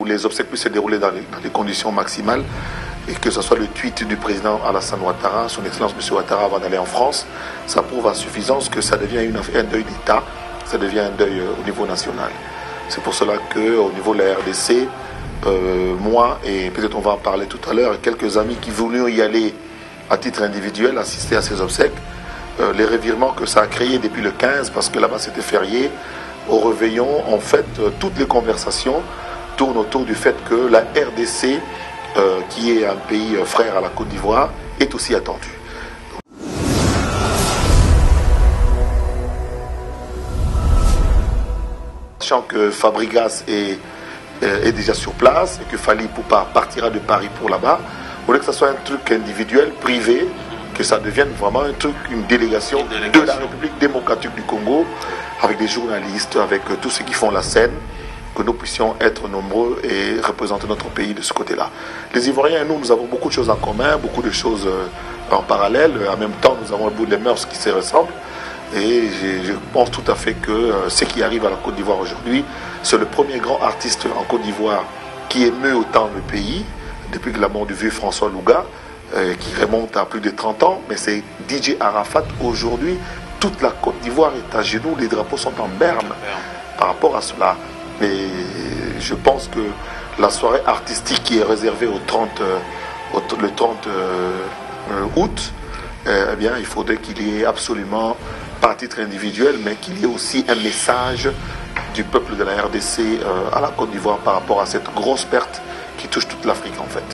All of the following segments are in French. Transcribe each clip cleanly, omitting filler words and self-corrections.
où les obsèques puissent se dérouler dans les conditions maximales et que ce soit le tweet du président Alassane Ouattara, son excellence M. Ouattara avant d'aller en France, ça prouve à suffisance que ça devient un deuil d'État, ça devient un deuil au niveau national. C'est pour cela qu'au niveau de la RDC, moi, et peut-être on va en parler tout à l'heure, quelques amis qui voulaient y aller à titre individuel, assister à ces obsèques, les revirements que ça a créé depuis le 15, parce que là-bas c'était férié, au réveillon, en fait, toutes les conversations tournent autour du fait que la RDC, qui est un pays frère à la Côte d'Ivoire, est aussi attendue. Sachant que Fabregas est déjà sur place et que Fally Ipupa partira de Paris pour là-bas, au lieu que ce soit un truc individuel, privé, que ça devienne vraiment un truc, une délégation de la République démocratique du Congo, avec des journalistes, avec tous ceux qui font la scène, que nous puissions être nombreux et représenter notre pays de ce côté-là. Les Ivoiriens et nous avons beaucoup de choses en commun, beaucoup de choses en parallèle. En même temps, nous avons un bout de mœurs qui se ressemblent. Et je pense tout à fait que ce qui arrive à la Côte d'Ivoire aujourd'hui, c'est le premier grand artiste en Côte d'Ivoire qui émeut autant le pays, depuis la mort du vieux François Louga, qui remonte à plus de 30 ans. Mais c'est DJ Arafat aujourd'hui. Toute la Côte d'Ivoire est à genoux, les drapeaux sont en berne par rapport à cela. Mais je pense que la soirée artistique qui est réservée le 30 août, eh bien, il faudrait qu'il y ait absolument, pas à titre individuel, mais qu'il y ait aussi un message du peuple de la RDC à la Côte d'Ivoire par rapport à cette grosse perte qui touche toute l'Afrique en fait.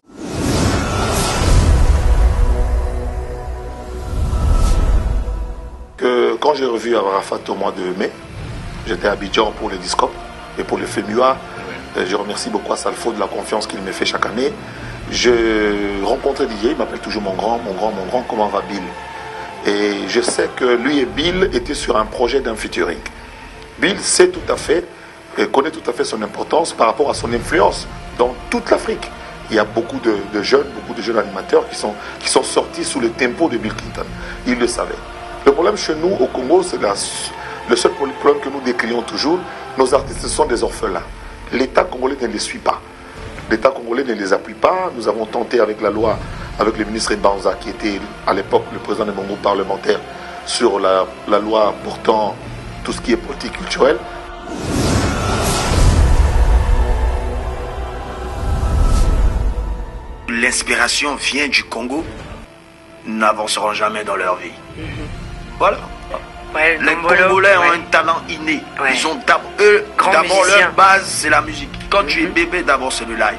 Quand j'ai revu Arafat au mois de mai, j'étais à Abidjan pour le Discop et pour le FEMUA. Je remercie beaucoup Salfo de la confiance qu'il me fait chaque année. Je rencontrais Didier, il m'appelle toujours mon grand, comment va Bill? Et je sais que lui et Bill étaient sur un projet d'un featuring. Bill sait tout à fait, connaît tout à fait son importance par rapport à son influence dans toute l'Afrique. Il y a beaucoup de jeunes animateurs qui sont sortis sous le tempo de Bill Clinton. Il le savait. Le problème chez nous, au Congo, c'est le seul problème que nous décrions toujours, nos artistes sont des orphelins. L'État congolais ne les suit pas. L'État congolais ne les appuie pas. Nous avons tenté avec la loi, avec le ministre Banza, qui était à l'époque le président de mon groupe parlementaire, sur la loi portant tout ce qui est politique culturelle. L'inspiration vient du Congo, n'avanceront jamais dans leur vie. Voilà. Ouais, les Congolais ont un talent inné. Ouais. Ils ont d'abord leur base, c'est la musique. Quand tu es bébé, d'abord c'est le live.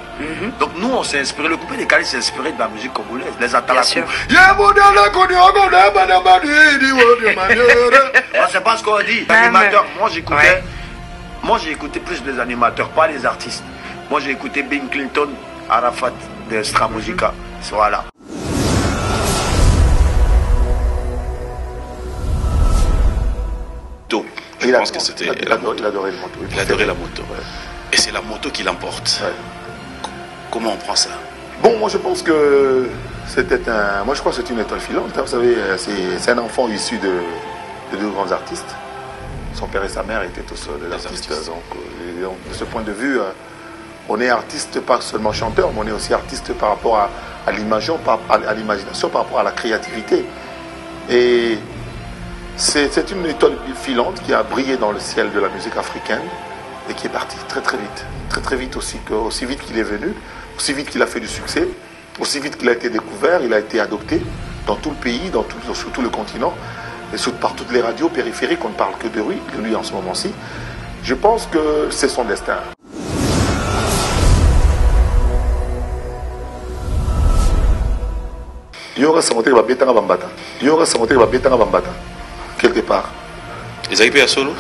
Donc nous, on s'est inspiré, le groupe des Cali s'est inspiré de la musique congolaise, les Atalakou. On sait pas ce qu'on dit. Animateurs, moi j'ai écouté plus les animateurs, pas les artistes. Moi j'ai écouté Bill Clinton, Arafat de Stramogica. Voilà. Je pense que c'était la moto. Il adorait le moto. Il adorait la moto. Ouais. Et c'est la moto qui l'emporte. Ouais. Comment on prend ça? Bon, moi je pense que c'était moi je crois que c'est une étoile filante. Vous savez, c'est un enfant issu de deux grands artistes. Son père et sa mère étaient tous des artistes. Donc, de ce point de vue, on est artiste pas seulement chanteur, mais on est aussi artiste par rapport à l'imagination, par rapport à la créativité. Et c'est une étoile filante qui a brillé dans le ciel de la musique africaine et qui est partie très vite aussi vite qu'il est venu, aussi vite qu'il a fait du succès, aussi vite qu'il a été découvert, il a été adopté dans tout le pays, sur tout le continent, et par toutes les radios périphériques, on ne parle que de lui en ce moment-ci. Je pense que c'est son destin. Il y aura sa montée qui va bêter à Bambata. Quelque part. Ils arrivent à solo.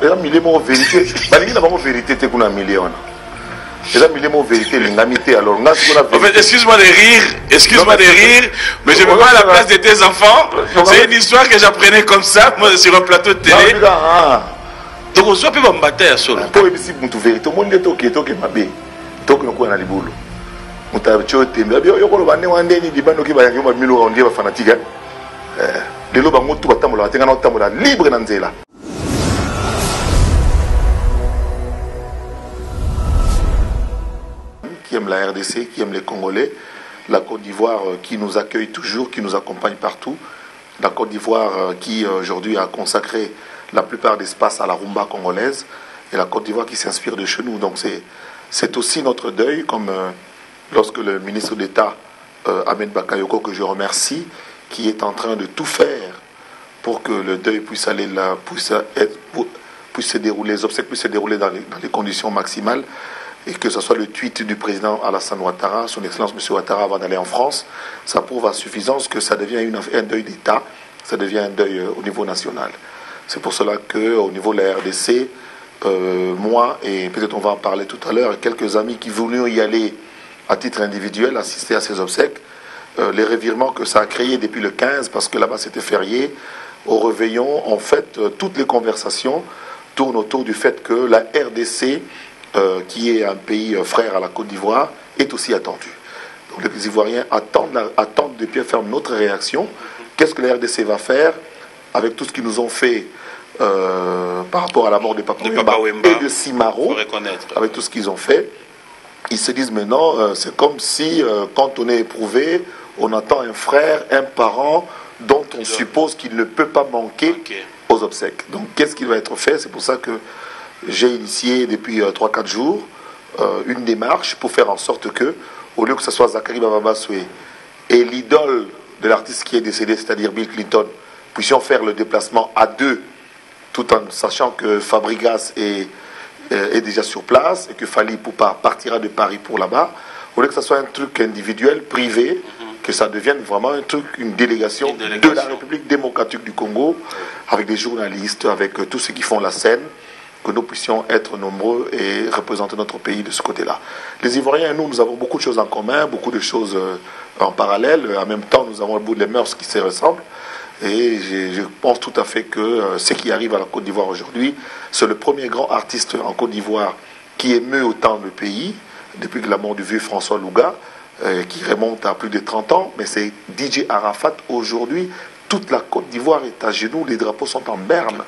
Il y a mille mots vérité. Il y a une vérité qui est une million. Il y a mille mots vérité, l'ingamité. Alors, en fait, excuse-moi de rire, mais je me mets à la place de tes enfants. C'est une histoire que j'apprenais comme ça, moi, sur un plateau de télé. Donc, on soit peut me battre à solo. Pour les petits vérité, tout le monde est toqué, mabé. Toqué, on a les boulots. On t'a dit, tu fanatique. Lelo bango tu batambola batenga na otambola libre na nzela. aime la RDC, qui aime les Congolais. La Côte d'Ivoire qui nous accueille toujours, qui nous accompagne partout. La Côte d'Ivoire qui aujourd'hui a consacré la plupart d'espace à la rumba congolaise. Et la Côte d'Ivoire qui s'inspire de chez nous. Donc c'est aussi notre deuil, comme lorsque le ministre d'État Ahmed Bakayoko, que je remercie, qui est en train de tout faire pour que le deuil puisse aller là, puisse se dérouler, les obsèques puissent se dérouler dans les conditions maximales, et que ce soit le tweet du président Alassane Ouattara, son excellence M. Ouattara, avant d'aller en France, ça prouve à suffisance que ça devient un deuil d'État, ça devient un deuil au niveau national. C'est pour cela qu'au niveau de la RDC, moi, et peut-être on va en parler tout à l'heure, quelques amis qui voulaient y aller à titre individuel, assister à ces obsèques, les revirements que ça a créé depuis le 15, parce que là-bas c'était férié, au réveillon, en fait, toutes les conversations tournent autour du fait que la RDC, qui est un pays frère à la Côte d'Ivoire, est aussi attendue. Donc les Ivoiriens attendent de pied ferme notre réaction. Qu'est-ce que la RDC va faire avec tout ce qu'ils nous ont fait par rapport à la mort de Papa Wemba et de Simaro, avec tout ce qu'ils ont fait? Ils se disent maintenant, c'est comme si, quand on est éprouvé, on attend un frère, un parent, dont on suppose qu'il ne peut pas manquer aux obsèques. Donc, qu'est-ce qui va être fait? C'est pour ça que j'ai initié depuis 3-4 jours une démarche pour faire en sorte que, au lieu que ce soit Zachary Baba-Bassoué et l'idole de l'artiste qui est décédé, c'est-à-dire Bill Clinton, puissions faire le déplacement à deux, tout en sachant que Fabregas est déjà sur place et que Fally Ipupa partira de Paris pour là-bas, au lieu que ce soit un truc individuel, privé, que ça devienne vraiment un truc, une délégation de la République démocratique du Congo, avec des journalistes, avec tous ceux qui font la scène, que nous puissions être nombreux et représenter notre pays de ce côté-là. Les Ivoiriens et nous avons beaucoup de choses en commun, beaucoup de choses en parallèle. En même temps, nous avons le bout des mœurs qui se ressemblent. Et je pense tout à fait que ce qui arrive à la Côte d'Ivoire aujourd'hui, c'est le premier grand artiste en Côte d'Ivoire qui émeut autant le pays, depuis la mort du vieux François Louga, qui remonte à plus de 30 ans. Mais c'est DJ Arafat aujourd'hui. Toute la Côte d'Ivoire est à genoux, les drapeaux sont en berne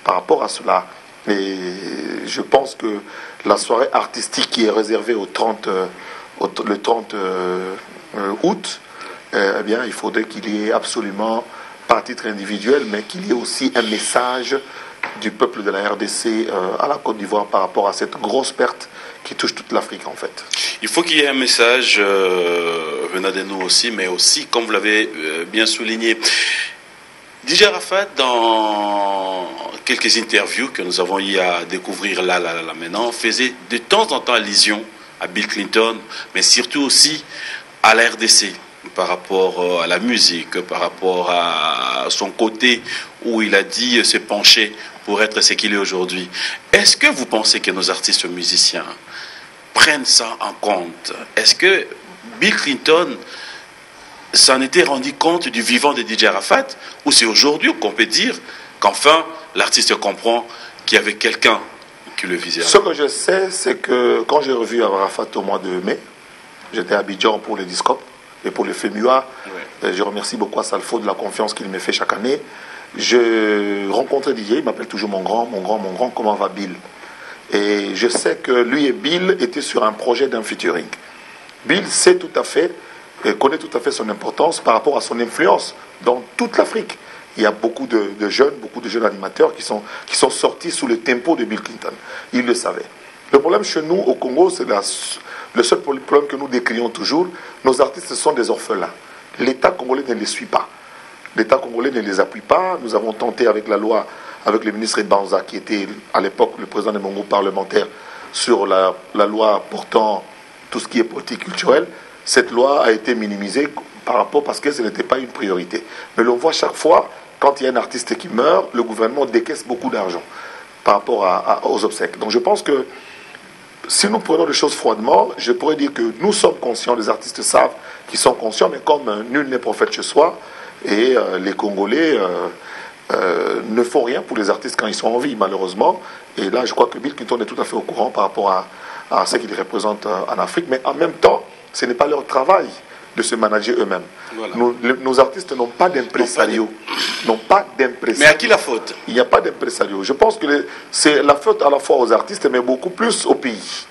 par rapport à cela. Et je pense que la soirée artistique qui est réservée le 30 août, eh bien, il faudrait qu'il y ait absolument, pas à titre individuel, mais qu'il y ait aussi un message du peuple de la RDC à la Côte d'Ivoire par rapport à cette grosse perte qui touche toute l'Afrique en fait. Il faut qu'il y ait un message venant de nous aussi, mais aussi, comme vous l'avez bien souligné, DJ Arafat, dans quelques interviews que nous avons eu à découvrir là maintenant, faisait de temps en temps allusion à Bill Clinton, mais surtout aussi à la RDC, par rapport à la musique, par rapport à son côté où il a dit se pencher pour être ce qu'il est aujourd'hui. Est-ce que vous pensez que nos artistes musiciens prennent ça en compte? Est-ce que Bill Clinton s'en était rendu compte du vivant de DJ Arafat, ou c'est aujourd'hui qu'on peut dire qu'enfin l'artiste comprend qu'il y avait quelqu'un qui le visait? Ce que je sais, c'est que quand j'ai revu Arafat au mois de mai, j'étais à Abidjan pour le Discop et pour le FEMUA. Je remercie beaucoup Salfo de la confiance qu'il me fait chaque année. Je rencontrais DJ, il m'appelle toujours mon grand, comment va Bill? Et je sais que lui et Bill étaient sur un projet d'un featuring. Bill sait tout à fait, connaît tout à fait son importance par rapport à son influence dans toute l'Afrique. Il y a beaucoup de jeunes animateurs qui sont sortis sous le tempo de Bill Clinton. Il le savait. Le problème chez nous, au Congo, c'est le seul problème que nous décrions toujours. Nos artistes sont des orphelins. L'État congolais ne les suit pas. L'État congolais ne les appuie pas. Nous avons tenté avec la loi, avec le ministre Banza, qui était à l'époque le président de mon groupe parlementaire, sur la loi portant tout ce qui est politique culturelle. Cette loi a été minimisée parce que ce n'était pas une priorité. Mais l'on voit chaque fois, quand il y a un artiste qui meurt, le gouvernement décaisse beaucoup d'argent par rapport aux obsèques. Donc je pense que si nous prenons les choses froidement, je pourrais dire que nous sommes conscients, les artistes savent qu'ils sont conscients, mais comme nul n'est prophète chez soi, et les Congolais ne font rien pour les artistes quand ils sont en vie, malheureusement. Et là, je crois que Bill Clinton est tout à fait au courant par rapport à ce qu'ils représentent en Afrique, mais en même temps, ce n'est pas leur travail de se manager eux-mêmes. Voilà. Nos artistes n'ont pas d'impresario. Mais à qui la faute? Il n'y a pas d'impresario. Je pense que c'est la faute à la fois aux artistes, mais beaucoup plus au pays.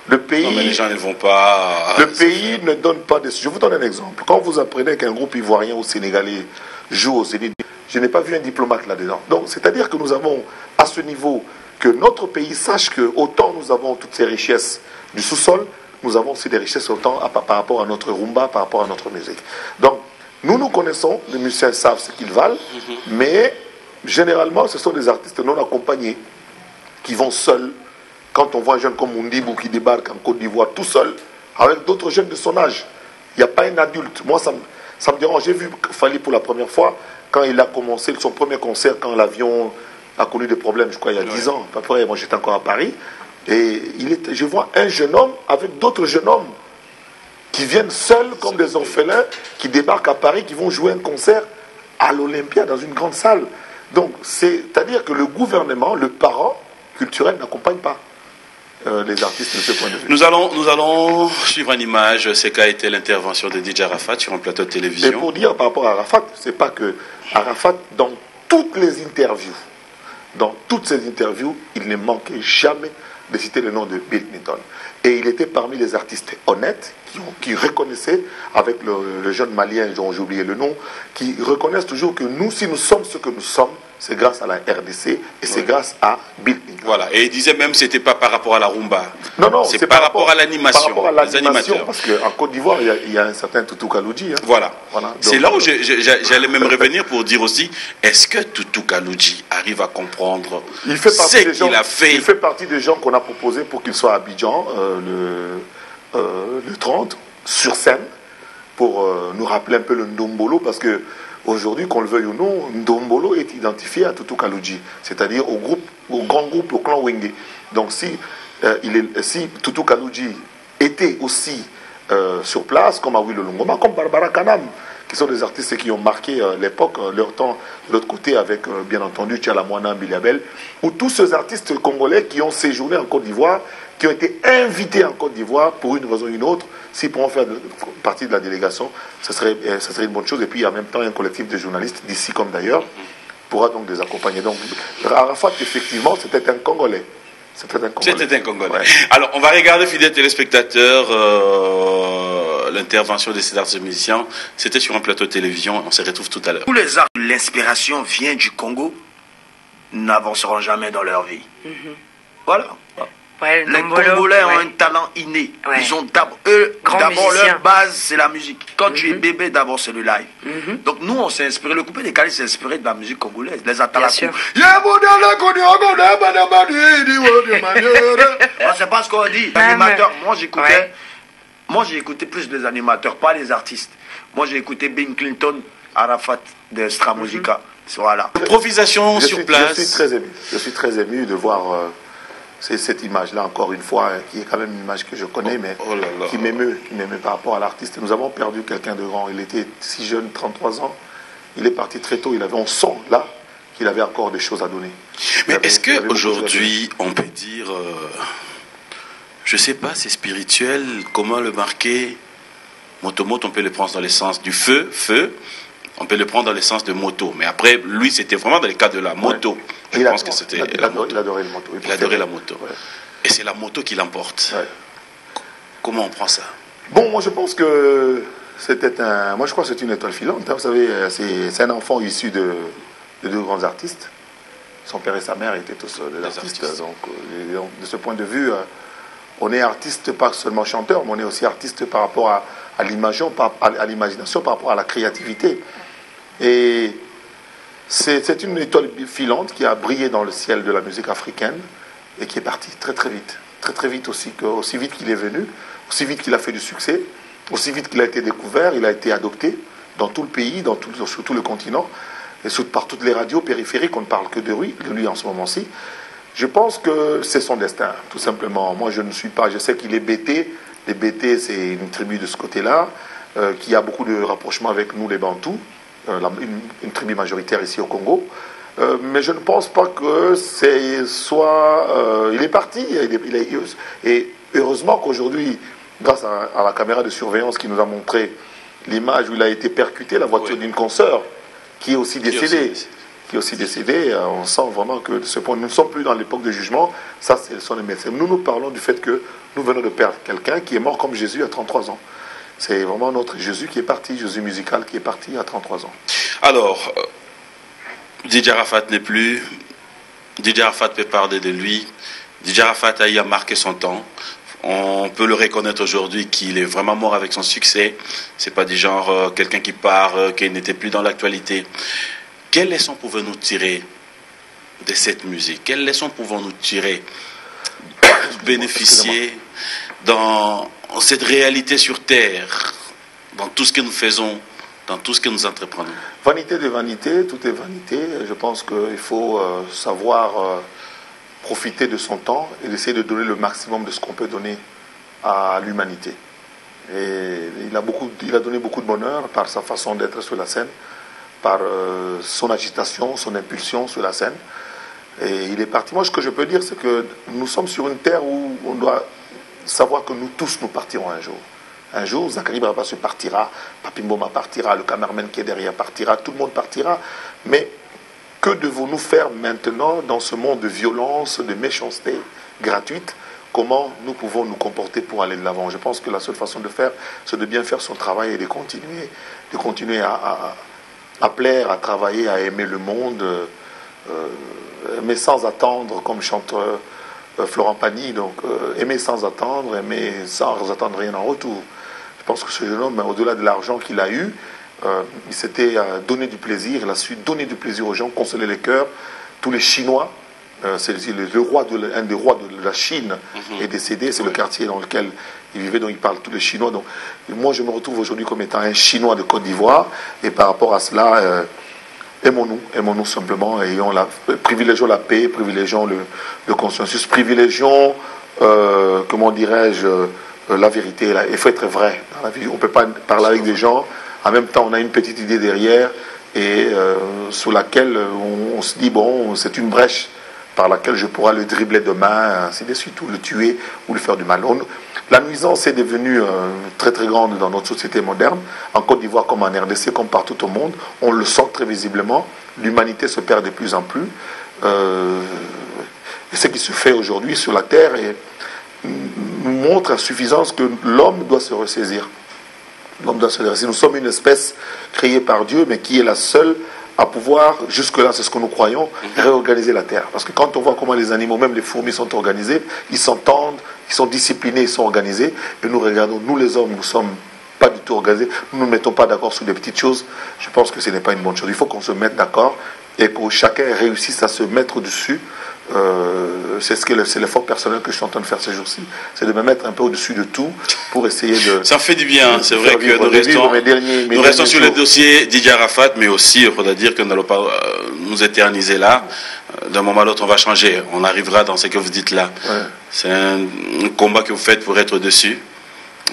Le pays, non, mais les gens ne vont pas... Le pays ne donne pas de... Je vous donne un exemple. Quand vous apprenez qu'un groupe ivoirien ou sénégalais joue au Zénith, je n'ai pas vu un diplomate là-dedans. Donc, c'est-à-dire que nous avons, à ce niveau, que notre pays sache que autant nous avons toutes ces richesses du sous-sol, nous avons aussi des richesses autant par rapport à notre rumba, par rapport à notre musique. Donc, nous connaissons, les musiciens savent ce qu'ils valent, mais généralement, ce sont des artistes non accompagnés qui vont seuls. Quand on voit un jeune comme Mundibou qui débarque en Côte d'Ivoire tout seul, avec d'autres jeunes de son âge, il n'y a pas un adulte. Moi, ça me dérange. J'ai vu Fally pour la première fois, quand il a commencé son premier concert, quand l'avion a connu des problèmes, je crois, il y a 10 ans, à peu près. Moi, j'étais encore à Paris. Et je vois un jeune homme avec d'autres jeunes hommes qui viennent seuls comme des orphelins, qui débarquent à Paris, qui vont jouer un concert à l'Olympia, dans une grande salle. Donc, c'est-à-dire que le gouvernement, le parent culturel n'accompagne pas les artistes de ce point de vue. Nous allons suivre une image, c'est qu'a été l'intervention de DJ Arafat sur un plateau de télévision. Et pour dire par rapport à Arafat, c'est pas que Arafat, dans toutes ces interviews, il ne manquait jamais de citer le nom de Bill Clinton. Et il était parmi les artistes honnêtes qui reconnaissaient, avec le jeune malien dont j'ai oublié le nom, qui reconnaissent toujours que nous, si nous sommes ce que nous sommes, c'est grâce à la RDC et c'est grâce à Bill Clinton. Voilà, et il disait même que ce n'était pas par rapport à la rumba. Non, c'est par rapport à l'animation. Par rapport à l'animation, parce qu'en Côte d'Ivoire, il y a un certain Toutou Kaloudji. Hein. Voilà. C'est là où donc, j'allais même revenir pour dire aussi, est-ce que Toutou Kaloudji arrive à comprendre ce qu'il a fait? Il fait partie des gens qu'on a proposés pour qu'il soit à Abidjan le 30, sur scène, pour nous rappeler un peu le Ndombolo, parce que aujourd'hui, qu'on le veuille ou non, Ndombolo est identifié à Toutou Kaloudji, c'est-à-dire au grand groupe, au clan Wenge. Donc si Toutou Kaloudji était aussi sur place, comme Awilo Longoma, comme Barbara Kanam, qui sont des artistes qui ont marqué l'époque, leur temps, de l'autre côté, avec bien entendu Tchala Moana, Biliabel, ou tous ces artistes congolais qui ont séjourné en Côte d'Ivoire, qui ont été invités en Côte d'Ivoire pour une raison ou une autre. S'ils pourront faire partie de la délégation, ça serait une bonne chose. Et puis en même temps, un collectif de journalistes, d'ici comme d'ailleurs, pourra donc les accompagner. Donc Arafat, effectivement, c'était un Congolais. C'était un Congolais. Ouais. Alors, on va regarder, fidèles téléspectateurs, l'intervention de ces artistes musiciens. C'était sur un plateau de télévision. On se retrouve tout à l'heure. Tous les arts, l'inspiration vient du Congo, n'avanceront jamais dans leur vie. Voilà. Ouais, les Congolais ont un talent inné. Ouais. Ils ont d'abord leur base, c'est la musique. Quand tu es bébé, d'abord c'est le live. Donc nous, on s'est inspiré, le coupé des Cali s'est inspiré de la musique congolaise, les Atalakou. C'est pas ce qu'on dit. Animateurs, moi j'ai écouté plus les animateurs, pas les artistes. Moi j'ai écouté Ben Clinton, Arafat de Stramojika. Voilà. Improvisation sur place. Je suis très ému de voir cette image-là, encore une fois, qui est quand même une image que je connais, mais qui m'émeut par rapport à l'artiste. Nous avons perdu quelqu'un de grand. Il était si jeune, 33 ans. Il est parti très tôt. On sent là qu'il avait encore des choses à donner. Mais est-ce qu'aujourd'hui, on peut dire, je ne sais pas, c'est spirituel, comment le marquer? Moto-moto, on peut le prendre dans le sens du feu. On peut le prendre dans le sens de moto. Mais après, lui, c'était vraiment dans le cas de la moto. Ouais. Je pense que c'était la moto. Il adorait le moto. Il adorait la moto. Ouais. Et c'est la moto qui l'emporte. Ouais. Comment on prend ça? Bon, moi, je pense que moi, je crois que c'est une étoile filante. Hein. Vous savez, c'est un enfant issu de deux grands artistes. Son père et sa mère étaient tous des artistes. Donc, de ce point de vue, on est artiste, pas seulement chanteur, mais on est aussi artiste par rapport à l'imagination, par rapport à la créativité. Et c'est une étoile filante qui a brillé dans le ciel de la musique africaine et qui est partie très très vite. Très très vite aussi vite qu'il est venu, aussi vite qu'il a fait du succès, aussi vite qu'il a été découvert, il a été adopté dans tout le pays, sur tout le continent, et par toutes les radios périphériques, on ne parle que de lui en ce moment-ci. Je pense que c'est son destin, tout simplement. Moi, je sais qu'il est Bété. Les Bété, c'est une tribu de ce côté-là, qui a beaucoup de rapprochements avec nous, les Bantous, une tribu majoritaire ici au Congo. Mais je ne pense pas que il est parti. Et heureusement qu'aujourd'hui, grâce à la caméra de surveillance qui nous a montré l'image où il a été percuté, la voiture d'une consoeur, qui est aussi décédée. qui est aussi décédé, on sent vraiment que de ce point, nous ne sommes plus dans l'époque de jugement. Ça, ce sont les médecins. Nous parlons du fait que nous venons de perdre quelqu'un qui est mort comme Jésus à 33 ans. C'est vraiment notre Jésus qui est parti, Jésus musical qui est parti à 33 ans. Alors, Didier Arafat n'est plus. Didier Arafat peut parler de lui. Didier Arafat a marqué son temps. On peut le reconnaître aujourd'hui qu'il est vraiment mort avec son succès. C'est pas du genre quelqu'un qui part, qui n'était plus dans l'actualité. Quelle leçon pouvons-nous tirer de cette musique? Quelle leçon pouvons-nous tirer, bénéficier dans cette réalité sur terre, dans tout ce que nous faisons, dans tout ce que nous entreprenons? Vanité de vanité, tout est vanité. Je pense qu'il faut savoir profiter de son temps et essayer de donner le maximum de ce qu'on peut donner à l'humanité. Et il a donné beaucoup de bonheur par sa façon d'être sur la scène, par son agitation, son impulsion sur la scène. Et il est parti. Moi, ce que je peux dire, c'est que nous sommes sur une terre où on doit savoir que nous tous, nous partirons un jour. Un jour, Zachary Barabas partira, Papi Mboma partira, le cameraman qui est derrière partira, tout le monde partira. Mais que devons-nous faire maintenant dans ce monde de violence, de méchanceté gratuite? Comment nous pouvons nous comporter pour aller de l'avant? Je pense que la seule façon de faire, c'est de bien faire son travail et de continuer à plaire, à travailler, à aimer le monde, aimer sans attendre, comme chante Florent Pagny, donc aimer sans attendre, aimer sans attendre rien en retour. Je pense que ce jeune homme, au-delà de l'argent qu'il a eu, il s'était donné du plaisir, il a su donner du plaisir aux gens, consoler les cœurs. Tous les Chinois, c'est un des rois de la Chine est décédé, c'est le quartier dans lequel il vivait, donc il parle tous les Chinois. Donc, moi, je me retrouve aujourd'hui comme étant un Chinois de Côte d'Ivoire, et par rapport à cela, aimons-nous simplement, privilégions la paix, privilégions le consensus, privilégions, comment dirais-je, la vérité. Il faut être vrai dans la vie. On ne peut pas parler avec des gens. En même temps, on a une petite idée derrière et sur laquelle on se dit, bon, c'est une brèche par laquelle je pourrais le dribbler demain, ainsi de suite, ou le tuer, ou lui faire du mal. La nuisance est devenue très très grande dans notre société moderne, en Côte d'Ivoire comme en RDC, comme partout au monde. On le sent très visiblement. L'humanité se perd de plus en plus. Et ce qui se fait aujourd'hui sur la Terre nous montre à suffisance que l'homme doit se ressaisir. L'homme doit se redresser. Nous sommes une espèce créée par Dieu, mais qui est la seule à pouvoir, jusque-là, c'est ce que nous croyons, réorganiser la terre. Parce que quand on voit comment les animaux, même les fourmis, sont organisés, ils s'entendent, ils sont disciplinés, ils sont organisés, et nous regardons, nous les hommes, nous ne sommes pas du tout organisés, nous ne nous mettons pas d'accord sur des petites choses. Je pense que ce n'est pas une bonne chose. Il faut qu'on se mette d'accord et que chacun réussisse à se mettre dessus. C'est l'effort personnel que je suis en train de faire ces jours-ci, c'est de me mettre un peu au-dessus de tout pour essayer de... Ça fait du bien, c'est vrai que nous restons sur le dossier Didier Arafat, mais aussi, il faudra dire que nous n'allons pas nous éterniser là. D'un moment à l'autre, on va changer, on arrivera dans ce que vous dites là. Ouais. C'est un combat que vous faites pour être dessus.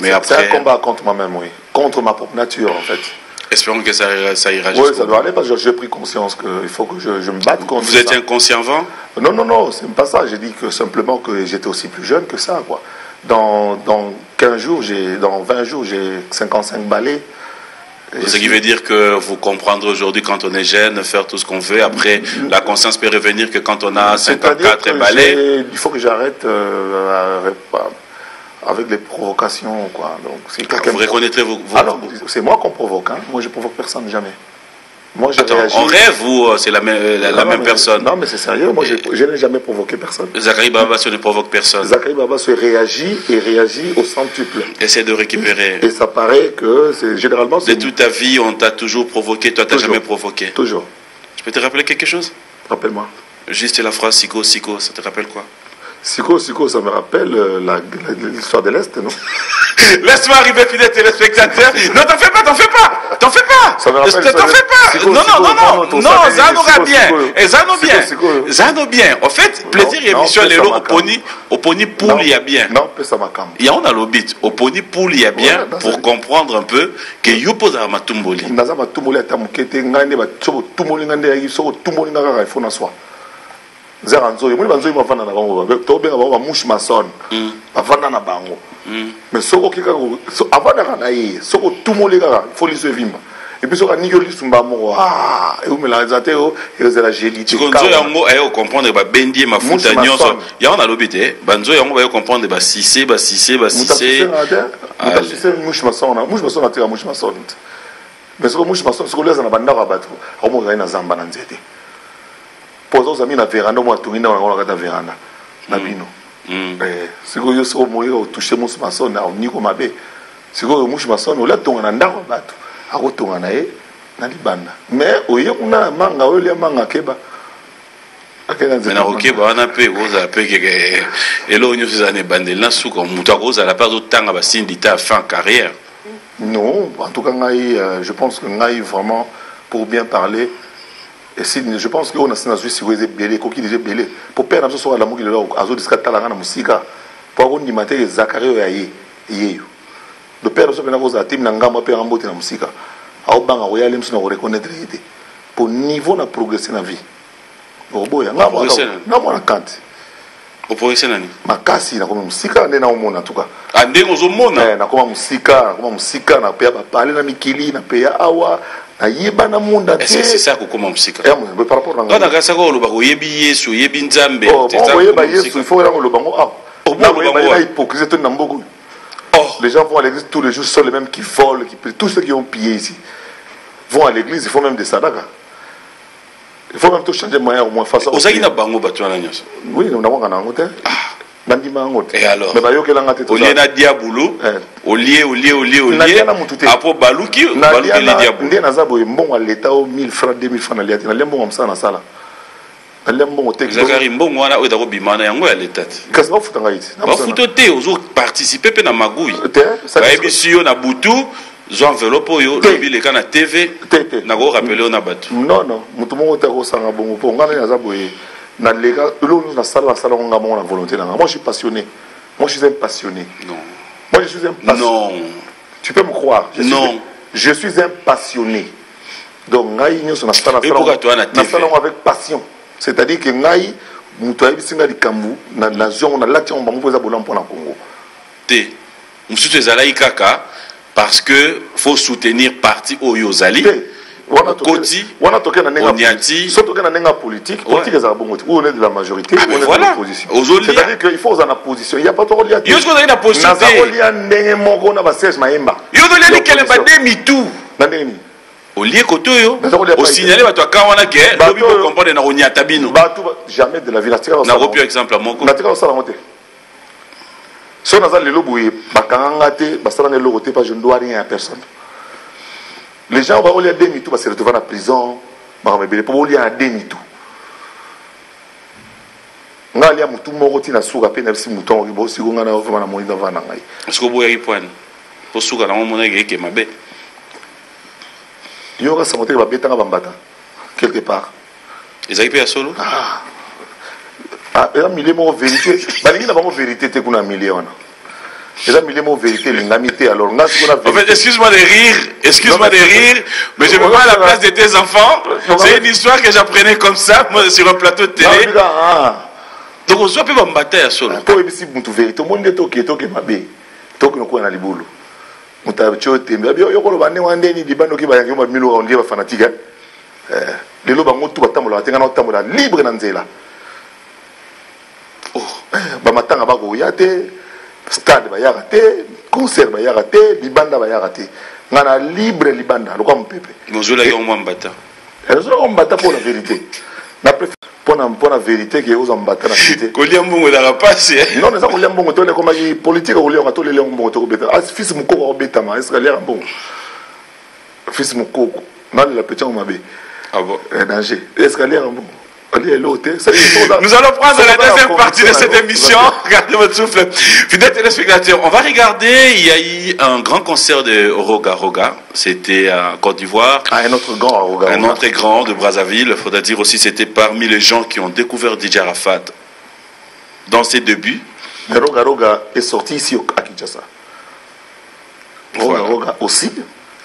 Mais après... C'est un combat contre moi-même, oui. Contre ma propre nature, en fait. Espérons que ça ira jusqu'au bout. Oui, ça doit aller parce que j'ai pris conscience qu'il faut que je me batte contre ça. Vous étiez inconscient avant? Non, c'est pas ça. J'ai dit que simplement que j'étais aussi plus jeune que ça, quoi. Dans 15 jours, dans 20 jours, j'ai 55 balais. Ce qui veut dire que vous comprendrez aujourd'hui quand on est jeune, faire tout ce qu'on veut. Après, la conscience peut revenir que quand on a 54 balais... Il faut que j'arrête... avec les provocations, quoi. Donc, vous reconnaîtrez vos... Alors, c'est moi qu'on provoque, hein. Moi, je provoque personne, jamais. Moi, je réagis... En rêve ou c'est la même personne? Non, mais c'est sérieux. Moi, je n'ai jamais provoqué personne. Zachary Barabas ne provoque personne. Zachary Barabas réagit au centuple. Essaie de récupérer. Et ça paraît que, généralement... De toute ta vie, on t'a toujours provoqué. Toi, tu n'as jamais provoqué. Toujours. Je peux te rappeler quelque chose? Rappelle-moi. Juste la phrase Siko, ça te rappelle quoi? Siko, ça me rappelle l'histoire de l'Est, non? Laisse-moi arriver, fidèle téléspectateur. Non, t'en fais pas. Ça me rappelle. T'en fais pas. Non, Zano bien. En fait, plaisir et émission, les lots, Oponi Poul, il y a bien. Non, ça m'a calmé. Il y a on a l'obit. Oponi Poul, il y a bien pour comprendre un peu que Youpo Zamatumboli. Nazamatumboli, Tamukete, Ngande, Tumoli, Ngande, Tumoli, Nagara, il faut en soi. Zeranzo, moi banzo bavana na bango ba tobe ba ba mush mason bavana na bango mais soko kika so avana kana yi soko tumoli kaka faut liso vimba Et puis, sur un niveau, il et vous me l'avez et vous la gélité. Tu comprendre que Bendi ma fouta nyonso. Ya on a l'obité. Banzo ya on va comprendre ba sissé. Mouche maçon a tiré mouche maçon. Mais ce que mouche maçon, ce que les en a bandara battu. On m'a gagné dans Zamba Nanzete. Pour aux amis na véranda, moi tourner dans la véranda. Na bino. C'est que yo so moyo toucher mouche maçon na ni ko mabe. C'est que mouche maçon ola tonga na ndako battu. Ako tonga na e na libanda. Mais oyo kuna manga oyo le manga keba. Mais ok, on a peu, on a peu que et là on nous a bandé là sous comme muta cause à la part d'autant à syndicat fin carrière. Non, en tout cas je pense que Ngaï vraiment pour bien parler et si je pense que on a sénatu si vous êtes belé coquille déjà belé pour perdre ce soir la mouille là azo discata la gana musika pour on dimate Zakario yaye yeyo de perdre ce pena cause à team nangama pe ambote na musika au banga oyale msuna ko reconnaître été pour niveau na progresser na vie. Boya ngamona kanti opogese nani makasi na koma musika nde na omona tuka ande ngozomona na koma musika na pe ba parler na mikili na pe awa na yeba na munda te c'est ça ko koma musika par rapport na ngana kasa ko loba ko yebi Yesu yebi Nzambe c'est ça ko yeba Yesu il faut ngo loba ngo na yeba hypocrisie to na mboko. Les gens vont à l'église tous les jours, sont les mêmes qui volent, tous ceux qui ont pillé ici vont à l'église, ils font même des sadaka. Il faut même tout changer de manière au moins face à vous. Vous bango batuana nyos. Oui, nous n'avons qu'un angote. Bandima angote. Et alors? Mais bayo kelanga te. Au lieu na diabolo. Au lieu. Après baluki le diabolo. Ndé nazabo mbongo à l'état au 1000 francs 2000 francs na liati. Na lembo ngomsa na sala. Na lembo ngotek. Zakari mbongo wana o dako bimana yango ya l'état. Kasi ba futanga iti. Ba futote ozo participer pe na magouille. Ça ba ebisiyo na butu. Zo enveloppe yo lobi le kana TV na ko rappeler on a battu. Non, mutu mo ta ko sanga bongo po ngana ya zaboye na lega lo na sala nga mo na volonté na. Moi je suis passionné. Moi je suis un passionné. Non. Moi je suis un passionné. Non. Tu peux me croire. Non. Je suis un passionné. Donc ngai nyo na sala avec passion. C'est-à-dire que ngai mutu abisinga likambu na zone na lati on ba mo poza bolam pour na Congo. Te. Musutu ezalai kaka parce que faut soutenir parti Oyozali. Koti, on a toqué na politique, politique est bon, on est de la majorité, on est de l'opposition. C'est-à-dire qu'il faut en opposition. Il n'y a pas de relié. Il y a une opposition. Il y a un siège maïmba. Il y a qu'elle va demi-tout. Au lieu que au signaler à toi quand on a guerre, l'objet pour comprendre na ronia tabino. Jamais de la vie. Na repio exemple à mon côté. Si on a les loboués, je ne dois rien à personne. Les gens vont aller à demi-tout parce qu'ils se retrouvent en prison. Pour aller à demi-tout. Est-ce que vous avez un point? Pour ce que vous avez un il y aura sa montée quelque part. Ils ont fait solo? Il y a un millier de vérité. Il y a une vérité qui est un million. Il y a un millier de vérité. Alors, en fait, excuse-moi de rire, mais je me mets à la place de tes enfants. C'est une histoire que j'apprenais comme ça, moi, sur un plateau de télé. Donc, on se peut me battre à solo. Pour éviter une vérité, tout le monde est toqué, toqué, ma bé. Toqué, on a les boulots. On t'a dit, tu m'as dit, il y a un bando qui va y avoir 1000 euros, on dit, fanatique. Les lobes ont tout libre dans Zéla. Bamatanga bako yate stade ba yarate concert ba yarate libanda ba yarate ngana libre libanda lokwa mpepe bonjour la ngomba mbata elzo mbata pour la vérité na pour la vérité que aux mbata na cité kolia mbongo la passe non ça kolia mbongo to le comme politique kolia to le mbongo to beta as fils mukoko beta ma est-ce que l'air mbongo fils mukoko na la petit mabe ah bon danger est-ce que l'air mbongo. Nous allons prendre la deuxième partie de cette émission. Regardez votre souffle. Fidèles téléspectateurs, on va regarder. Il y a eu un grand concert de Roga Roga. C'était à Côte d'Ivoire. Un autre grand à Roga Roga. Un autre grand de Brazzaville. Il faudra dire aussi c'était parmi les gens qui ont découvert DJ Arafat dans ses débuts. Mais Roga Roga est sorti ici à Kinshasa. Roga Roga aussi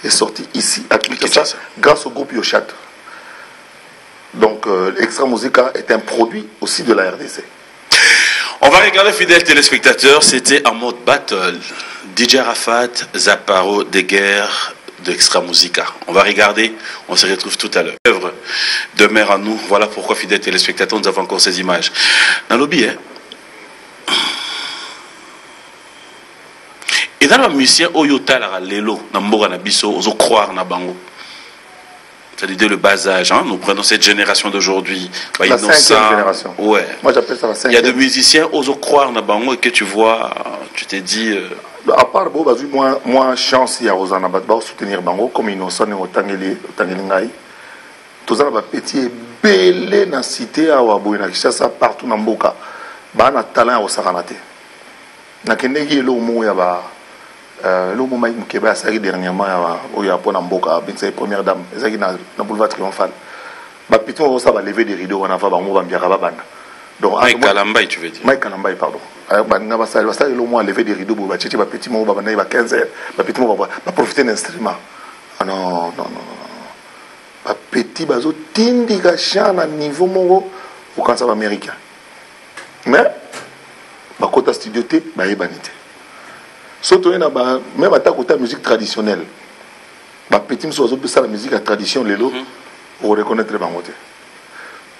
est sorti ici à Kinshasa grâce au groupe Yoshat. Donc, Extra Musica est un produit aussi de la RDC. On va regarder, fidèles téléspectateurs, c'était en mode battle. DJ Arafat, Zaparo de guerre, d'Extra Musica. On va regarder, on se retrouve tout à l'heure. Œuvre de Mère à nous, voilà pourquoi, fidèles téléspectateurs, nous avons encore ces images. Dans le lobby, et dans le musicien, Oyota la Lelo, Namboga Nabiso, oso croire na bango. C'est-à-dire le bas âge, hein? Nous prenons cette génération d'aujourd'hui. La innocent, 5e génération. Ouais. Moi j'appelle ça la 5e. Il y a des musiciens, oso croire na bango, et que tu vois, tu t'es dit. À part bon, moi chance il y a Rosanna Batba soutenir bango comme innocent et otangeli ngai. Tous les petits belé na cité à Wabouna, ça partout dans Mboka. Ba na talent au Saranate. Na kendeki lo mo ya ba le moment où Mukeba a sari dernièrement où il y a pour Namboka, c'est première dame, c'est na boulevard triomphal. Bah plutôt on va lever des rideaux, on a fait bango bambiara babana. Donc Mike Kalambay, tu veux dire? Mike Kalambay, pardon. Alors bah na basa le moment lever des rideaux, bah tchéti bah petit mo babana il va 15 heures, bah petit mo va profiter d'un instrument. Ah non. Bah petit bazo tindi ga chana niveau mo au cancer américain. Mais bah côté studio T, bah ebanité. Surtout même à côté musique traditionnelle, petit monsieur la musique à tradition lelo, on reconnaître les bangote.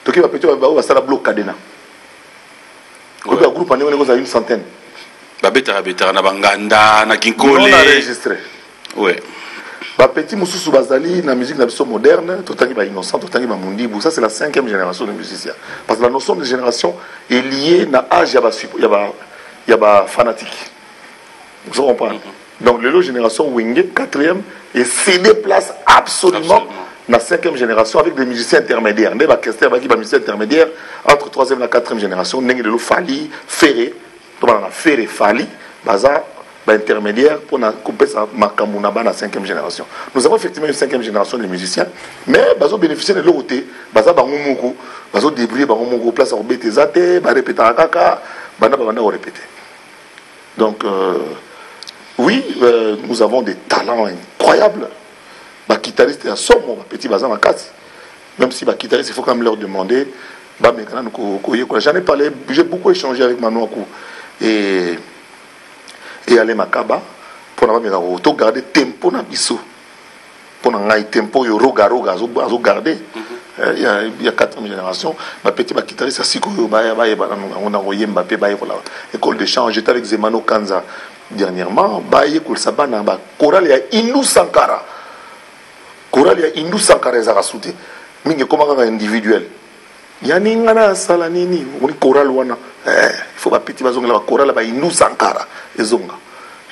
Donc il va petit va ça la bloc cadena. Le groupe on est à une centaine. Betara na banganda na kinkole. On a enregistré. Ouais. Petit monsieur bazali na musique moderne, tout ba innocent, tout ba mundibu. Ça c'est la 5e génération de musiciens. Parce que la notion de génération est liée à l'âge y a fanatique. Vous comprenez? Donc, les génération Wingé, 4e, et cédé place absolument dans la 5e génération avec des musiciens intermédiaires. Des musiciens intermédiaires entre 3e et la 4e génération. Nous avons Fali, Ferré, Ferré, Fali, Baza, intermédiaire pour couper ça, Makamounaba dans la 5e génération. Nous avons effectivement une 5e génération de musiciens, mais Bazo bénéficie de l'autre côté. Baza Bangoumoukou, Bazo débrouille Bangoumoukou, place à Obétezate, Barépéta Akaka, Bana répéter. Donc, oui, nous avons des talents incroyables. Les guitaristes, petit bazar, même si les guitaristes, il faut quand même leur demander. J'en ai parlé, j'ai beaucoup échangé avec Manouakou et Alain Makaba pour garder tempo na biso. Pour garder tempo, garder. Il y a 4e génération. Ma petite guitariste, on a envoyé Mbappé, école de chant. J'étais avec Zemano Kanza dernièrement. Choral ya Indou Sankara. Choral ya Indou Sankara est rasouté. Mais comment individuel? Yaningana Salanini, on est choral wana. Il faut pas petit bazonga la choral ba Indou Sankara. Ezonga.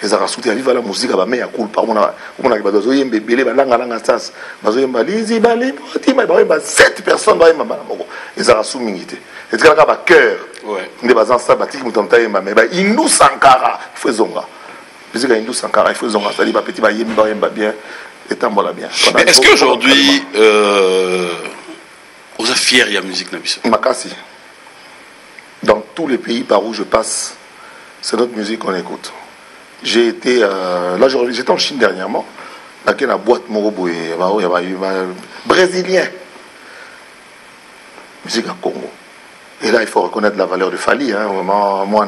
Les arasouti arrivent à la musique, à la culpa. On a besoin de bébé, balanga sas. Besoin de balizi, bali, 7 personnes. Les arasouti mingité. Et tu as un cœur. Des bazans sabatiques, mais Indou Sankara, il faut zonga. Musique Indou Sankara, il faut zonga. Ça dit, petit, bien. Et tambola bien. Est-ce qu'aujourd'hui, on est fiers de la musique Nabiso? Makasi. Dans tous les pays par où je passe, c'est notre musique qu'on écoute. J'ai été j'étais en Chine dernièrement, dans la boîte Morobo et brésilien, musique à Congo. Et là il faut reconnaître la valeur de Fali, hein, vraiment moi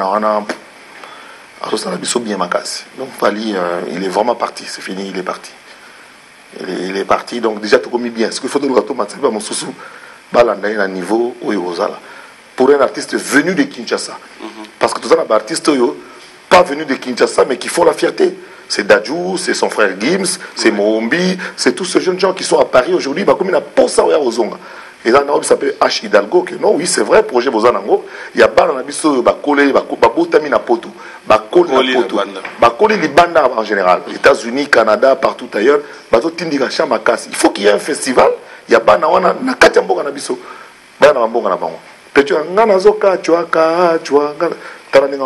bien Makasi. Donc Fali il est vraiment parti, c'est fini, il est parti. Il est parti, donc déjà tout comme bien. Ce qu'il faut de l'ouverture matériel mon sous balanda à niveau où il pour un artiste venu de Kinshasa. Parce que tout ça un artiste pas venus de Kinshasa, mais qui font la fierté. C'est Dadjou, c'est son frère Gims, c'est Mohombi, c'est tous ces jeunes gens qui sont à Paris aujourd'hui, comme il a pour ça aux Zonga. Et là, il s'appelle H. Hidalgo, que non, oui, c'est vrai, projet Bozanango. Il y a Baranabiso, Bakole, Babotamina Poto, Bakole Poto, Bakole Libanda en général, États-Unis, Canada, partout ailleurs, Bazo Tindika Chamakas. Il faut qu'il y ait un festival, il y a Banawana, Nakatiamboga Nabiso, Banamboga Nabango. Petit Nanazoka, Chuaka,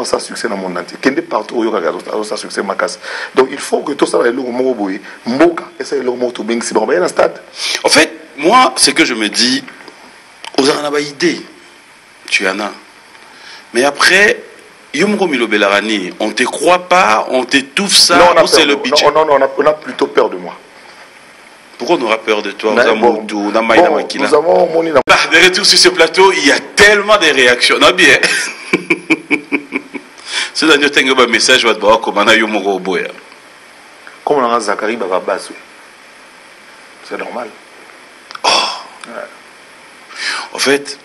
ça succès dans le monde entier. Partout, ça succès donc il faut que tout ça, et ça, il un stade. En fait, moi, ce que je me dis, aux en idée, tu en as. Mais après, on ne te croit pas, on t'étouffe ça, non, c'est le budget. Non, on a plutôt peur de moi. Pourquoi on aura peur de toi? Nous avons de retour sur ce plateau, il y a tellement de réactions. Non, bien. C'est un message, comme on a Zachary Bababas. C'est normal. Oh. Ouais. En fait,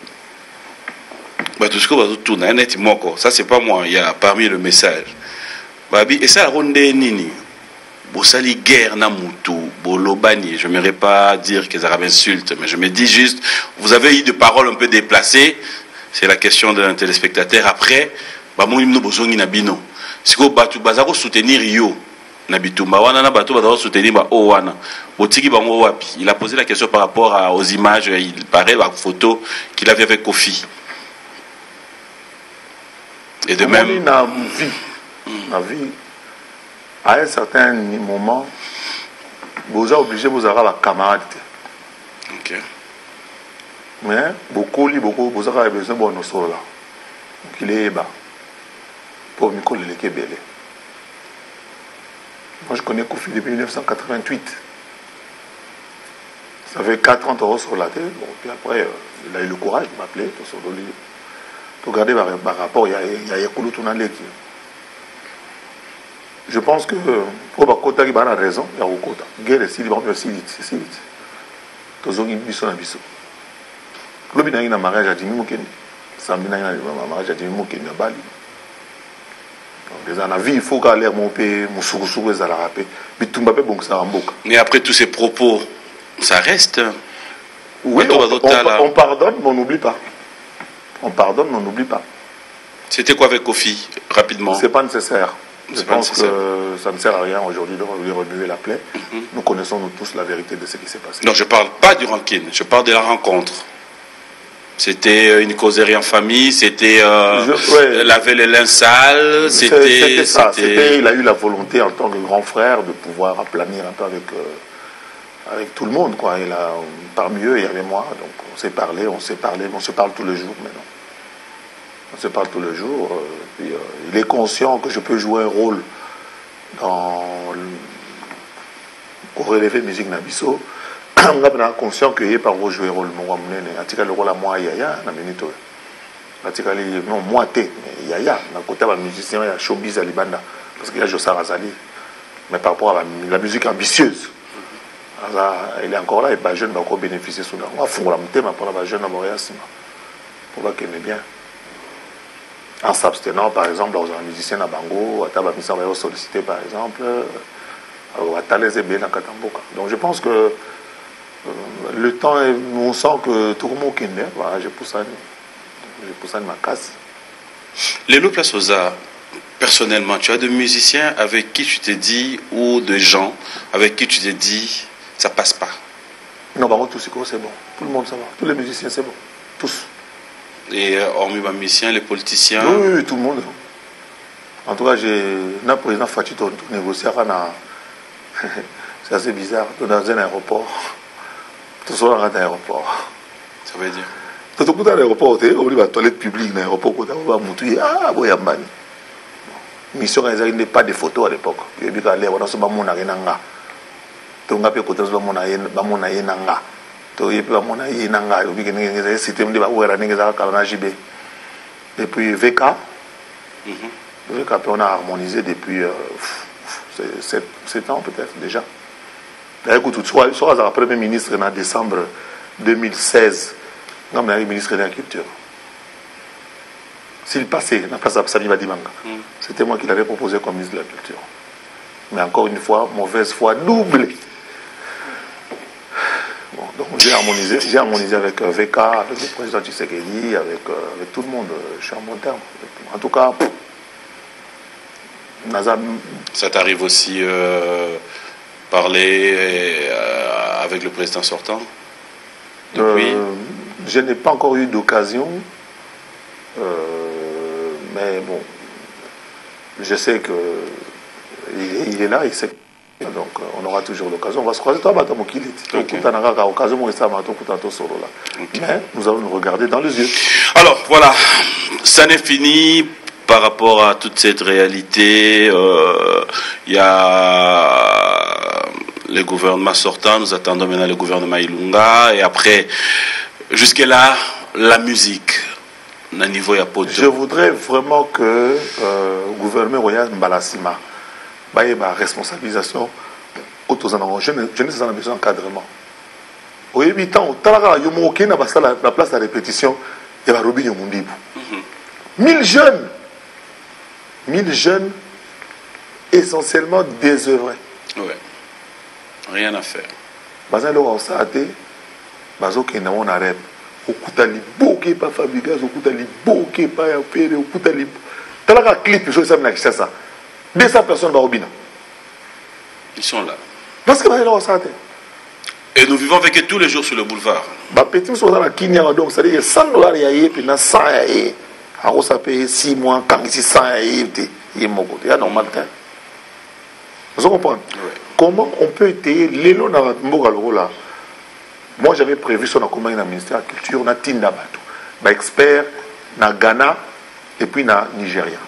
ça c'est pas moi, il y a parmi le message. Et ça, ronde nini. Bosali guerre na mutu, bolobani. Je n'aimerais pas dire que ça m'insulte, mais je me dis juste, vous avez eu des paroles un peu déplacées. C'est la question d'un téléspectateur. Après, soutenir yo. Il a posé la question par rapport aux images, il paraît, la photo qu'il avait avec Kofi. Et de même. Ma vie, à un certain moment, vous êtes obligé de vous avoir la camarade. Ok. Mais beaucoup, vous avez besoin de nos sols là. Donc il est bas. Pour me coller les Kébélés. Moi je connais Kofi depuis 1988. Ça fait 4 ans que sur la tête. Bon, puis après, il a eu le courage de m'appeler. Pour regarder par rapport, il y a Yakoulou Tounaleki. Je pense que pour Bakota qui a raison, il y a Okota. Guerre est si libre, c'est si vite. Tous les bisous na bisous. Lobi na mariage à Jimmy Mokene. Samedi na mariage à Jimmy Mokene à Bali. Donc dans la vie, il faut qu'aller mon pays, mon sourou ça la rappelle. Mais tout m'a fait bon que ça remboque. Mais après tous ces propos, ça reste. Oui, on pardonne, mais on n'oublie pas. On pardonne, mais on n'oublie pas. C'était quoi avec Kofi, rapidement? C'est pas nécessaire. Je pense que ça ne sert à rien aujourd'hui de lui remuer la plaie. Nous connaissons nous tous la vérité de ce qui s'est passé. Non, je ne parle pas du rancune, je parle de la rencontre. C'était une causerie en famille, c'était laver les linges sales, c'était ça. Il a eu la volonté en tant que grand frère de pouvoir aplanir un peu avec tout le monde, quoi. Parmi eux, il y avait moi, donc on s'est parlé, on se parle tous les jours maintenant. On se parle tous les jours. Puis, il est conscient que je peux jouer un rôle pour relever musique Nabiso. On est conscient qu'il n'est pas jouer un rôle. Le rôle à moi, Yaya, non, moi, mais Yaya, d'un côté, le musicien, il y a Showbiz à Libanda, parce qu'il y a Jossar Azali. Mais par rapport à la musique ambitieuse, il est encore là, et les jeunes vont encore bénéficier de ça. On va fondre la montée, mais pour les jeunes à Montréal, pour voir qu'il est bien. En s'abstenant, par exemple, dans un musicien à Bango, à va solliciter, par exemple, à Talezébé, dans Katamboka. Donc je pense que le temps, on sent que tout le monde est né. Voilà, je pousse à ma casse. Les loups place aux arts, personnellement, tu as des musiciens avec qui tu t'es dit, ou des gens avec qui tu t'es dit, ça passe pas? Non, Bango, tout c'est bon. Tout le monde, ça va. Tous les musiciens, c'est bon. Tous. Et hormis les musiciens, les politiciens? Oui, tout le monde. En tout cas, le président Fatih tout négocié. C'est assez bizarre. Dans un aéroport. Tout ça dans un aéroport. Ça veut dire? Tout le monde dans l'aéroport, on dit la toilette publique dans l'aéroport, on va montrer. Ah, bon, il y a Mbani. Mission, il n'y a pas de photos à l'époque. Il y a des gens qui ont dit que il y a tout le monde qui a dit que et puis VK, on a harmonisé depuis 7 ans peut-être déjà. Écoute, soit la première ministre en décembre 2016, non mais ministre de la Culture. S'il passait, la place d'Absali Badimanga, c'était moi qui l'avais proposé comme ministre de la Culture. Mais encore une fois, mauvaise foi doublée. Bon, donc j'ai harmonisé avec VK, avec le président Tshisekedi, avec tout le monde. Je suis en bon terme. En tout cas, ça t'arrive aussi parler avec le président sortant depuis? Je n'ai pas encore eu d'occasion, mais bon, je sais qu'il est là, il sait. Donc on aura toujours l'occasion. On va se croiser. Mais nous allons nous regarder dans les yeux. Alors voilà, ça n'est fini. Par rapport à toute cette réalité, il y a le gouvernement sortant, nous attendons maintenant le gouvernement Ilunga, et après, jusque-là, la musique, à niveau Je voudrais vraiment que le gouvernement Royal Mbalassima, ma responsabilisation, je n'ai pas besoin d'encadrement. oyebi tant talaka yo mo okena basala la place de répétition et ba Robinho Mundibu 1000 jeunes essentiellement désœuvrés. Ouais. Rien à faire. Baza lo ça té bazo kena on arrête okuta liboke pa Fabregas okuta liboke pa ya pere okuta liboke talaka clip je sais na Kinshasa 200 personnes ba Robina. Ils sont là. Parce que baza lo ça té. Et nous vivons avec eux tous les jours sur le boulevard. Ba petit so dans la Kenya donc ça dit $100 ya yé puis na 100 ya yé. Alors ça paye 6 mois quand ici 100 ya yé il est moko. Il y a normal temps. Vous comprenez? Ouais. Comment on peut étayer l'élo dans Mboga là? Moi j'avais prévu son accompagnement dans le ministère de la Culture, na Tinda Bato, ba expert na Ghana et puis na Nigeria.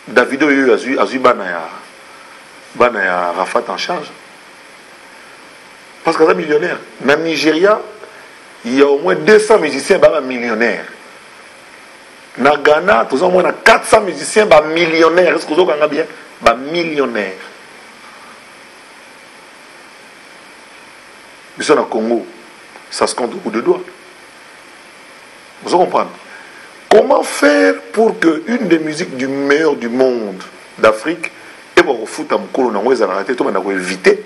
Davido eu azu bana ya Rafat en charge. Parce que c'est millionnaire. Dans le Nigeria, il y a au moins 200 musiciens millionnaires. Dans le Ghana, il y a au moins 400 musiciens millionnaires. Est-ce que vous avez bien? Millionnaires. Mais ça, dans le Congo, ça se compte au bout de doigts. Vous comprenez? Comment faire pour que une des musiques du meilleur du monde d'Afrique, et pour foutre un colo dans les arrêtés, tout le monde a évité.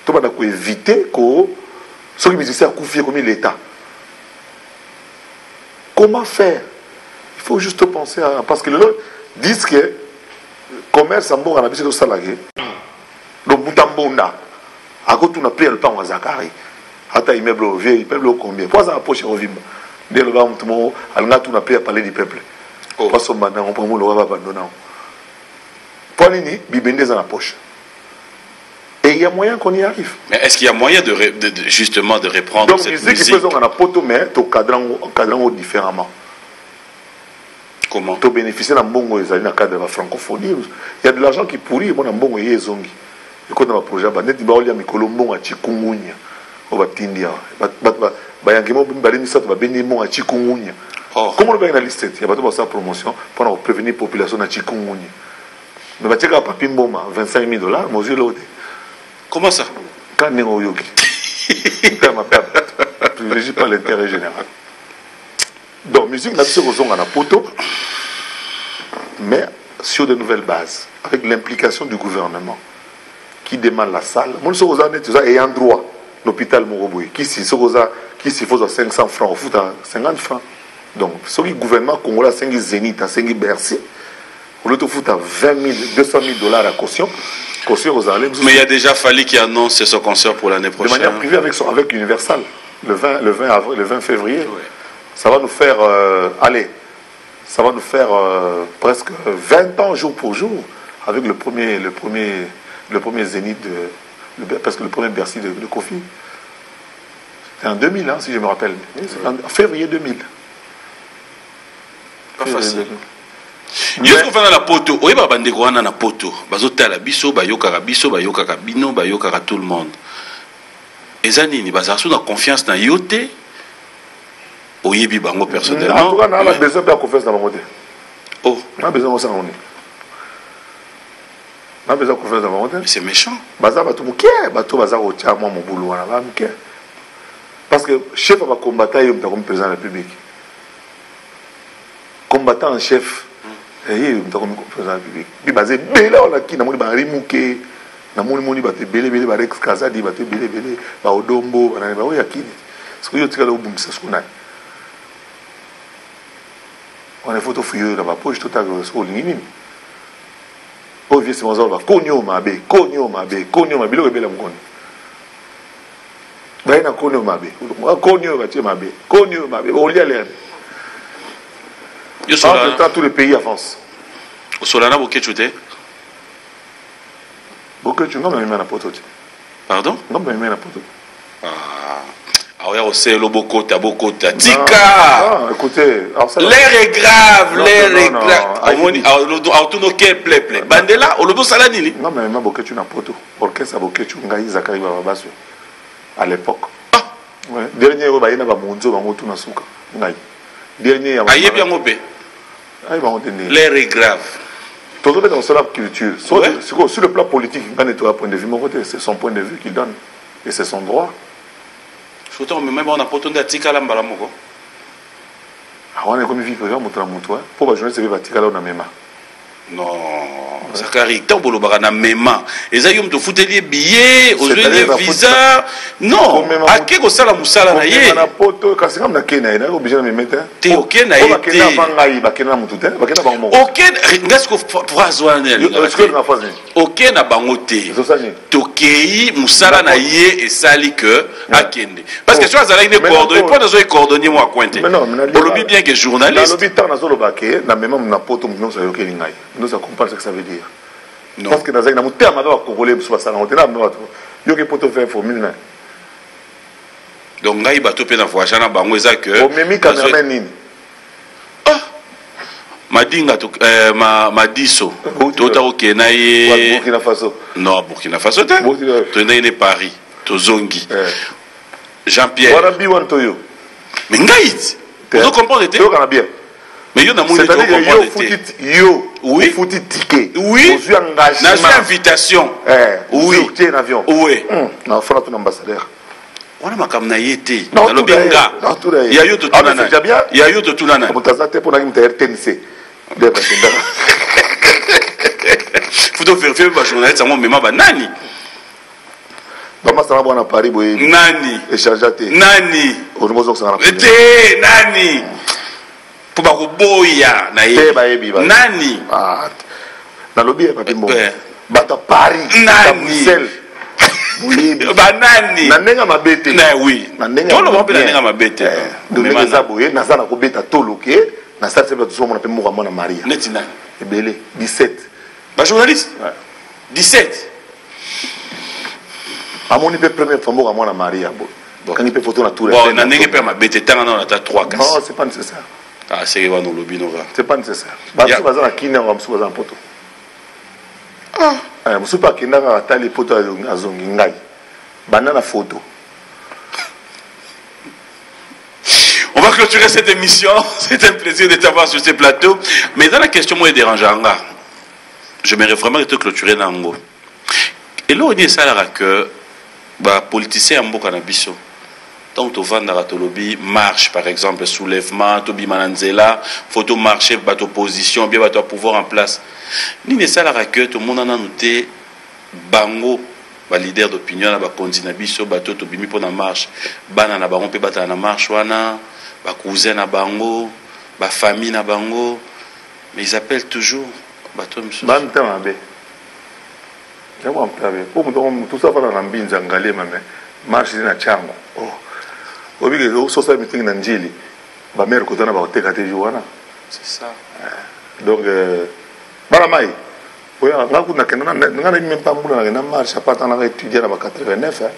Tout le monde a évité que ceux qui musiciens confiés comme l'État. Comment faire? Il faut juste penser à. Parce que les gens disent que le commerce en bon, on a besoin de salariés. Donc, Boutambonda, à côté, on a pris le pain à Zakari. Attends, immeuble vieux, immeuble combien? Pourquoi ça a poché au vime? Dès le bas, on a pris à parler du peuple. Pas son mandat, on prend le roi abandonnant. Pour l'ini, Bibende dans la poche. Et il y a moyen qu'on y arrive. Mais est-ce qu'il y a moyen justement de reprendre donc, cette musique? Donc, musique, il faut qu'on a poto, mais tu cadran différemment. Comment? Tu bénéficies d'un bon dans le cadre de la francophonie. Il y a de l'argent qui pourrit, moi, un bon et zongi. Et quand on a un projet, il y a des gens qui ont un chikungunya. On va t'indier. Comment on va dans liste? Il y a pas de promotion pour prévenir la population de chikungunya. Mais tu as un papier $25 000, moi, je l'ai. Comment ça? Quand on est au yogi, je ne privilégie pas l'intérêt général. Donc, musique, nous avons un poteau, mais sur de nouvelles bases, avec l'implication du gouvernement qui demande la salle. Moi, je suis ayant droit l'hôpital Moroboui, qui s'y faut 500 francs, au foot à 50 francs. Donc, ce gouvernement congolais a 5 zénith, a 5 Bercy, au lieu de foot à $200 000 à caution. Mais il y a déjà fallu qu'il annonce son concert pour l'année prochaine. De manière privée avec Universal, le 20 février. Ouais. Ça va nous faire, ça va nous faire presque 20 ans jour pour jour avec le premier zénith, parce que le premier Bercy de Kofi. C'était en 2000, hein, si je me rappelle. C'est en février 2000. Pas facile. Est-ce qu'on va dans la poto? Oui, bah, bandeko wana na poto. Bazota la biso, bayokaka biso, bayokaka bino, bayokaka tout le monde. Ezanini, bazasu na confiance na yote. Oyebi bango personnellement. En tout cas, on a besoin de confiance dans mon côté. Oh. On a besoin de ça. On a besoin de confiance dans mon côté. Mais c'est méchant. Baza bato muké, bato baza otia moi mon boulot wana ba muké. Parce que chef va combattre yom comme président de la République. Combattant en chef. Et comme président de la République. Bi basé bela on a ki na moni ba rimuké. Na moni ba te belé ba Rex Kazadi ba te belé ba Odombo ba na ba yakini. Parce que yo tika lo bumisa skuna. On est photo fouilleux dans ma poche, tout à l'heure, sur l'ingénie. Oh, viens, c'est mon zone, konyo mabe, le rebelle m'koni. Ben, na konyo mabe, konyo mabe, on lit à l'air. En temps, tous les pays avancent. Au Solana, vous qu'est-ce que tu non, mais il m'a pote. Pardon? Non, mais il m'a pote. Ah ouais, c'est le bokota, tika. Non, écoutez, l'air est grave, l'air est grave. Alors tout nos quels plaît. Bandela, au lobo salanini. Non, mais moi boketu na poto. Orchestre boketu ngai Zakari Bababaso. À l'époque. Ah. Ouais. Dernier au baïna ba monzo bango tout na suka. Ngai. Dernier. Aïe bien ngopé. Aïe ba ngotene. L'air est grave. Tout le monde dans la culture. Sur le plan politique, il donne un point de vue. Mon côté, c'est son point de vue qu'il donne. Et c'est son droit. Surtout même on a pas de tika là mbala moko. Ah on est comme vie privée moto na moto pour ba journée c'est ba tika là on a même. Non, Zakari, tant que vous avez même, et ça y est, tu fous des billets, aux visa, non, à qui que ça la moussala na yé. On a poto, quand c'est comme na Kenya, il est obligé de me mettre. T'es ok na yé. Ok, qu'est-ce que phrase ouanel? Ok na bangote. Tokei moussala na yé et sali que à Kende. Parce que tu as allé coordonner, pas dans un coordonnier moi cointé. Pour le bien que journaliste. Dans le temps na zolo baké, na même na poto nous ça yoké lingai. Nous ça comprend ce que ça veut dire. Non. Parce que dans un terme de congolais sur ça on tena yo ke poto faire formule. Donc ngai bato pe na voyage na bango eza que o memi cameraman nini. Ah. Madinga to madiso. Tota OK na ye Burkina Faso. Non, Burkina Faso te. To na ne Paris, to zongi. Jean-Pierre. Wana bi wan to yo. Mais ngai. Vous comprenez te? Yo kana bien. Mais yo na moni to comprendre yo oui fouti ticket oui vous engagement na invitation oui tu es en avion oui na fona ton ambassadeur wana makamna yete na lobenga ya yo to tunana ya yo to tunana mutazate pona ki mtayer TNC de basenda faut vérifier ba journaliste ngo mema ba nani Bama sana bwana Paris boye nani échangeate nani onomozo sana te nani pour ba boya na ye nani na lobby papi mbo bata Paris na Bruxelles ba nani na nenga mabete na oui na nenga tolo ba pela nenga mabete mais za boye na za na ko beta tolo ke na ça c'est pas tout mon appel mo mwana Maria neti nani ebele 17 ba journaliste 17 amoni pe première fois mo mwana Maria bo quand il peut photo na tout bon na nenga pe mabete tanga na ta 3 cas non c'est pas nécessaire. Ah, c'est que nous lobby nous va. C'est pas nécessaire. Parce que bazar na kina wa msuba za poto. Ah, msupa kina ka tali poto azongi ngai. Banana photo. On va clôturer cette émission. C'est un plaisir de t'avoir sur ce plateau. Mais dans la question moi dérangeant, j'aimerais vraiment te clôturer nango. Et là on dit ça là que ba politicien mboka na biso. Donc, tu vas dans le lobby, marche par exemple, soulèvement, tu vas mananzela, photo marcher, bateau opposition, bien bateau pouvoir en place. Ni ne ça la raquette, tout le monde en a noté, bango, ba leader d'opinion, ba candidat biso, bateau to bimi pour la marche, bana na bango pe bata na marche wana, ba cousin na bango, ba famille na bango, mais ils appellent toujours bateau monsieur. Ban temps abe. J'aime un peu. Pour tout ça, voilà l'ambinza ngalé mame, marche na chango. Oh. Obi ke social meeting na njili ba mère kotana ba oteka te joana c'est ça donc bala mai oya ngaku na kenana ngana même pas mbula na marche apata na étudier na ba 89 hein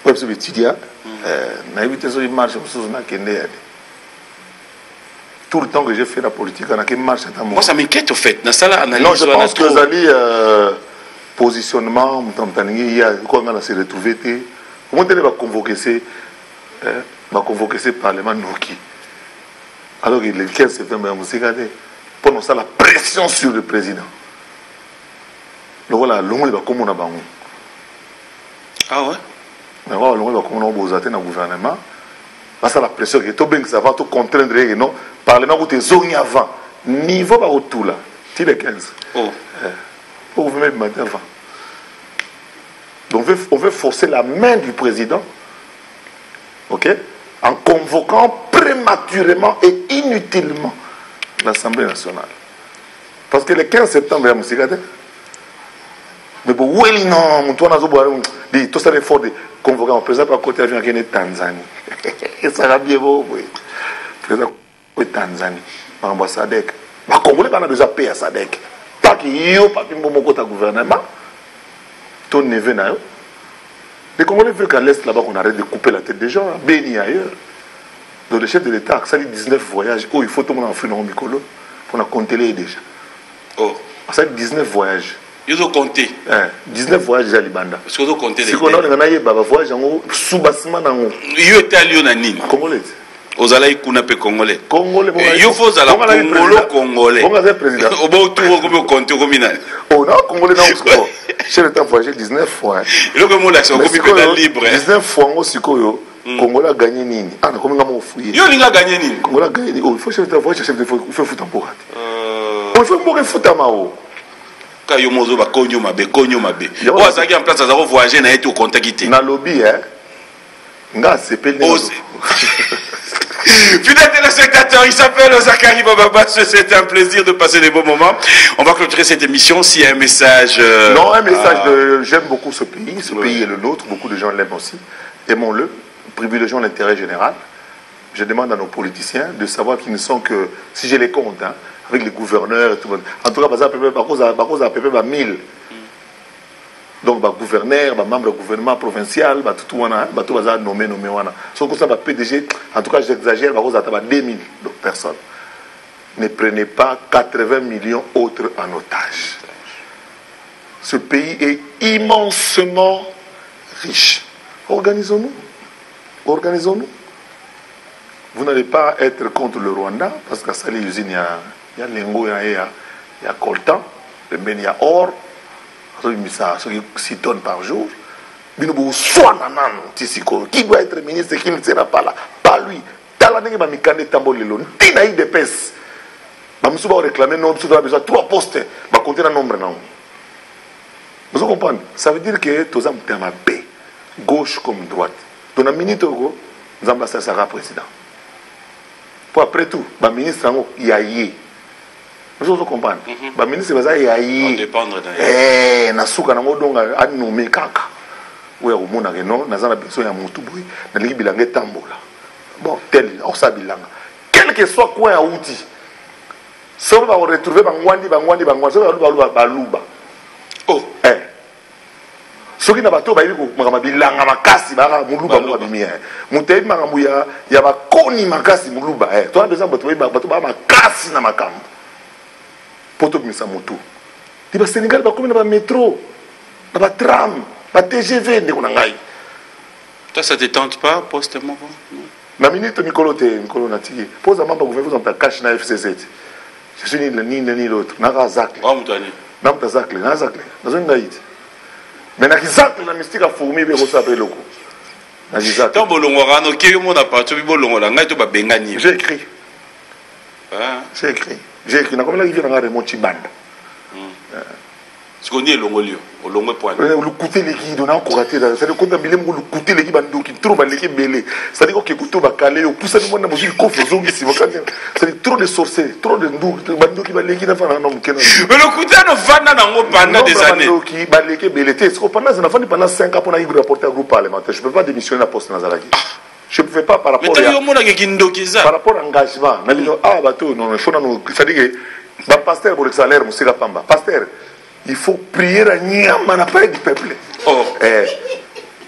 pour se étudier na éviter so marche pour na kende ya tout le temps que j'ai fait la politique na que marche ta moi ça m'inquiète au fait na sala analyse non je pense que Zali positionnement mtamtaningi ya ko ngana se retrouver te comment elle va convoquer ce parlement Noki. Alors que le 15 septembre, pour nous ça la pression sur le président. Donc voilà, l'homme va comme on a bango. Ah ouais. Mais voilà, l'homme va comme on a besoin dans le gouvernement. Parce que la pression que tout bien que ça va tout contraindre et non parlement où tu es zone avant niveau pas au tout là. Tu le 15. Oh. Pour vous mettre matin avant. Donc on veut forcer la main du président. Ok, en convoquant prématurément et inutilement l'Assemblée nationale. Parce que le 15 septembre, il y a Moussikade. Mais bon, oui, non, toi, on a tout ça l'effort de convoquer un président par côté de Tanzanie. Et ça va bien, oui. Président de Tanzanie, l'ambassadeur. Les Congolais ont besoin de payer à Sadek. Tant qu'il y a pas de gouvernement, ton neveu n'a pas. Les Congolais veulent qu'à l'Est, là-bas, qu'on arrête de couper la tête des gens, béni ailleurs. Donc le chef de l'État a sali 19 voyages. Oh, il faut tout le monde en faire dans Mikolo. On a compté les déjà. Oh. Ça a 19 voyages. Ils ont compté. 19 voyages déjà à Libanda. Parce qu'ils ont compté les voyages. Si on a un voyage, sous-bassement dans le. Ils étaient à Lyon à Nîmes. Congolais. Ozalaï kuna pe congolais. Congolais. Yo faut zala congolo congolais. On a président. Au bon tour comme compte comme ina. Oh non, congolais non siko. J'ai le temps voyager 19 fois. Et le comme l'action comme pédale libre. 19 fois on siko yo. Congolais a gagné nini. Ah, comme ngamo fouiller. Yo linga gagné nini. Congolais a gagné. Oh, il faut chef de voyage, chef de foot en pour. Il faut pour foot à mao. Kayo mozo ba konyo mabe. O azaki en place azako voyager na été au contact. Na lobby nga CP. Fidèles téléspectateurs, il s'appelle Zakari Baba. C'est un plaisir de passer des bons moments. On va clôturer cette émission. S'il y a un message. Non, un message de. J'aime beaucoup ce pays. Ce pays est le nôtre. Beaucoup de gens l'aiment aussi. Aimons-le. Privilégions l'intérêt général. Je demande à nos politiciens de savoir qu'ils ne sont que. Si j'ai les comptes, hein, avec les gouverneurs et tout. En tout cas, par cause à peu près 1000. Donc, gouverneur, membre du gouvernement provincial, tout va nommé. Sauf que ça va PDG, en tout cas, j'exagère, parce que ça va 2000 personnes. Ne prenez pas 80 millions autres en otage. Ce pays est immensement riche. Organisons-nous. Vous n'allez pas être contre le Rwanda, parce qu'à Sali usine, il y a Lengo, il y a coltan, il y a or. 6 tonnes par jour. Qui doit être ministre qui ne sera pas là? Pas lui. Vous réclamer besoin 3 postes. Vous comptez le nombre. Vous comprenez? Ça veut dire que tous les gens paix, gauche comme droite. Dans la minute, nous avons un président. Pour après tout, le ministre il y a vous comprenez? Le ministre va y dépendre d'ailleurs. Nasuka nango donga anome kaka. Oya komona ke non, nazana besoin ya mutu boy, na lingi bilanga tambola. Bon, tel osa bilanga. Quel que soit quoi ya outil. Sauf va retrouver bangwandi, sauf baluba. Oh, soki na bato ba yiko makama bilanga makasi ba muluba mo bimia. Mutei makambo ya bakoni makasi muluba. Toi besoin bato ba makasi na makambo. Poto misa moto. Di ba Sénégal ba komi na ba métro, na ba tram, ba TGV ndeko na ngai. Toi ça te tente pas postement? Na minute Mikolo na tiki. Posa mamba gouvernement en cash na FCZ. Je suis ni l'autre. Na Razak. Oh mutani. Na Razak, na zone d'aït. Mais na Razak na mystique a fourmi be ko sape loko. Na Razak. Tant bolongo rano ki yo mona partout bi bolongo la ngai to ba bengani. J'ai écrit. J'ai écrit, comme là, il vient de mon Chibanda. Ce qu'on dit, au long point. Le côté l'équipe, on a encore raté. C'est-à-dire qu'on a mis le côté l'équipe, qui trouve l'équipe belée. C'est-à-dire qu'on écoute au calé, au pousse à nous, on a besoin de confusion ici. C'est-à-dire trop de sorciers, trop de ndou, bandou qui va l'équipe dans un homme. Mais le côté de Fana pendant des années. Qui va l'équipe belée. C'est pendant 5 ans, on a eu rapporté un groupe parlementaire. Je ne peux pas démissionner la poste Nazaraki. Je ne pouvais pas par rapport à l'engagement. C'est-à-dire que le pasteur pour le salaire, pasteur, il faut prier à Niama, n'a pas du peuple.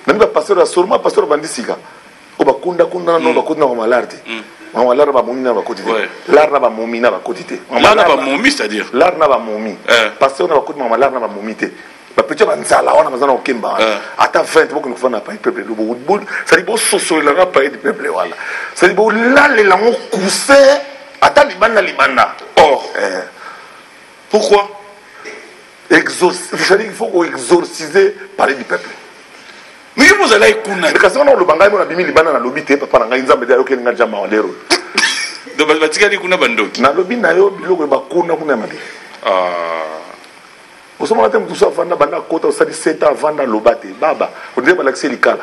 Même le pasteur a sûrement pasteur Bandisiga. Au Bakunda, non, Bakunda, on va l'arder. On va l'arder, on va côté. L'arna va momina, va côté. L'arna va momi, c'est-à-dire l'arna va momi. Pasteur, on va côté, on l'arna va momiter. Petit banzala on a besoin d'okemba ata 20 beaucoup nous fana pas peuple le bout ça dit bon soso il n'a pas du peuple voilà ça dit bon là les langues coussé ata libana pourquoi ça dit il faut exorciser parler du peuple mais vous allez kuna parce que on le bangai mon abimi libana na lobité papa na ngai nzambe d'ailleurs nga jama walero do batika li kuna bandoki na lobi na yo biloko ba kuna mabe au moment où tout ça vanda banda kota ça dit 7 ans vanda lobate baba on dirait balaxer likala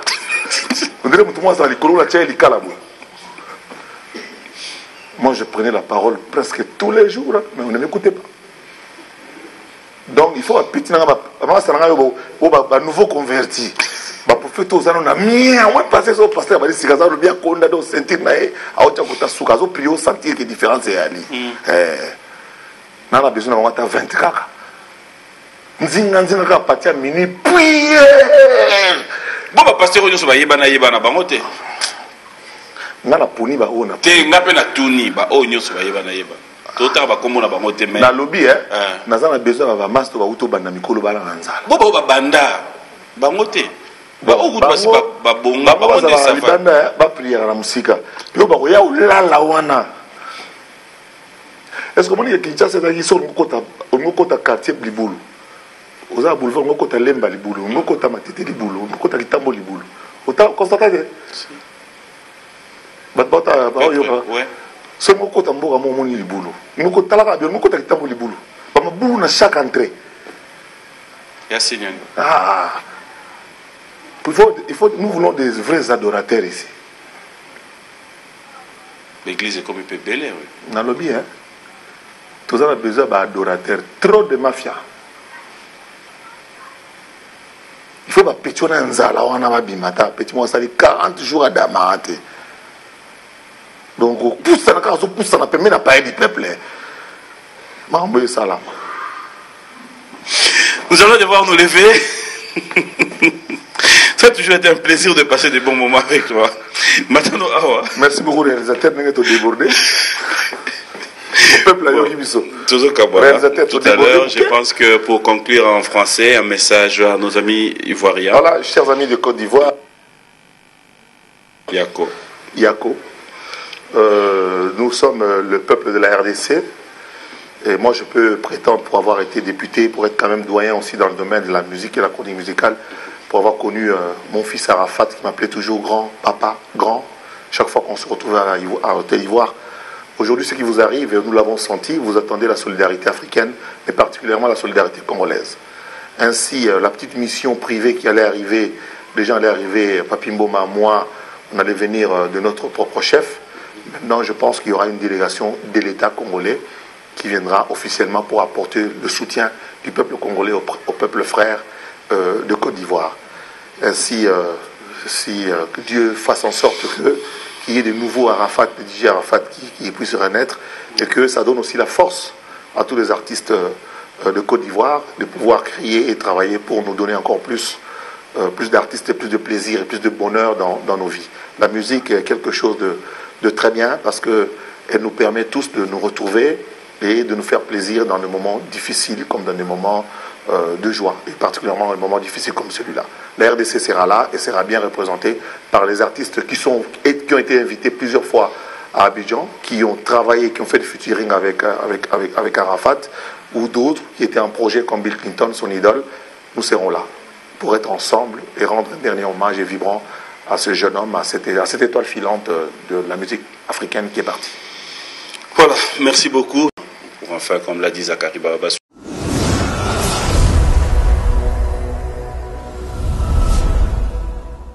on dirait tout le monde ça likolo la tia likala moi je prenais la parole presque tous les jours mais on ne m'écoutait pas donc il faut un petit nouveau converti ba prophète aux anons na mia on passer au pasteur ba si kaza bien konda do sentir na a ota kota suka zo prier sentir que différence est ali na besoin na wata 20 kaka nzinga ka patia mini prière bon ba pasteur onyo so ba yebana bango te ngana poni ba ona te ngape na tuni ba onyo so ba yebana tota ba komona bango te mais na lobby nazana besoin ba master ba uto banda mikolo bala nzala bo ba banda bango te Est-ce que vous Kinshasa est quartier Liboulou? Vous avez boulevard, vous avez Lemba Liboulou, vous avez Matete Liboulou, vous avez Kitambo Liboulou. Vous avez constaté? C'est mon côté en bourg à mon Liboulou. Vous avez Talaka, vous avez Kitambo Liboulou. Vous avez boulou dans chaque entrée. Ah! Nous voulons des vrais adorateurs ici. L'église est comme un peu belle, oui. On a le bien. Tous avons besoin d'adorateurs. Trop de mafia. Il faut que petit on a un zala, on a un bimata, petit on a 40 jours à Damate. Donc, on pousse dans la case, on pousse dans la permis n'a pas du peuple. Mambo salam. Nous allons devoir nous lever. Ça a toujours été un plaisir de passer des bons moments avec toi. Maintenant, merci beaucoup, réalisateur, nous sommes débordés. Au peuple, tout à l'heure, je pense que pour conclure en français, un message à nos amis ivoiriens. Voilà, chers amis de Côte d'Ivoire. Yako. Nous sommes le peuple de la RDC. Et moi, je peux prétendre, pour avoir été député, pour être quand même doyen aussi dans le domaine de la musique et la chronique musicale, pour avoir connu mon fils Arafat, qui m'appelait toujours grand, papa, grand, chaque fois qu'on se retrouvait à Hôtel Ivoire. Aujourd'hui, ce qui vous arrive, et nous l'avons senti, vous attendez la solidarité africaine, mais particulièrement la solidarité congolaise. Ainsi, la petite mission privée qui allait arriver, les gens allaient arriver, Papi Mboma, moi, on allait venir de notre propre chef. Maintenant, je pense qu'il y aura une délégation de l'État congolais qui viendra officiellement pour apporter le soutien du peuple congolais au peuple frère de Côte d'Ivoire. Ainsi, que Dieu fasse en sorte qu'il y ait de nouveaux Arafat, des DJ Arafat qui puissent renaître, et que ça donne aussi la force à tous les artistes de Côte d'Ivoire de pouvoir crier et travailler pour nous donner encore plus d'artistes et plus de plaisir et plus de bonheur dans nos vies. La musique est quelque chose de très bien parce qu'elle nous permet tous de nous retrouver et de nous faire plaisir dans des moments difficiles comme dans des moments de joie, et particulièrement dans des moments difficiles comme celui-là. La RDC sera là et sera bien représentée par les artistes qui ont été invités plusieurs fois à Abidjan, qui ont travaillé, qui ont fait du featuring avec Arafat, ou d'autres qui étaient en projet comme Bill Clinton, son idole. Nous serons là pour être ensemble et rendre un dernier hommage et vibrant à ce jeune homme, à cette étoile filante de la musique africaine qui est partie. Voilà, merci beaucoup. Enfin, comme l'a dit Zakari Babas.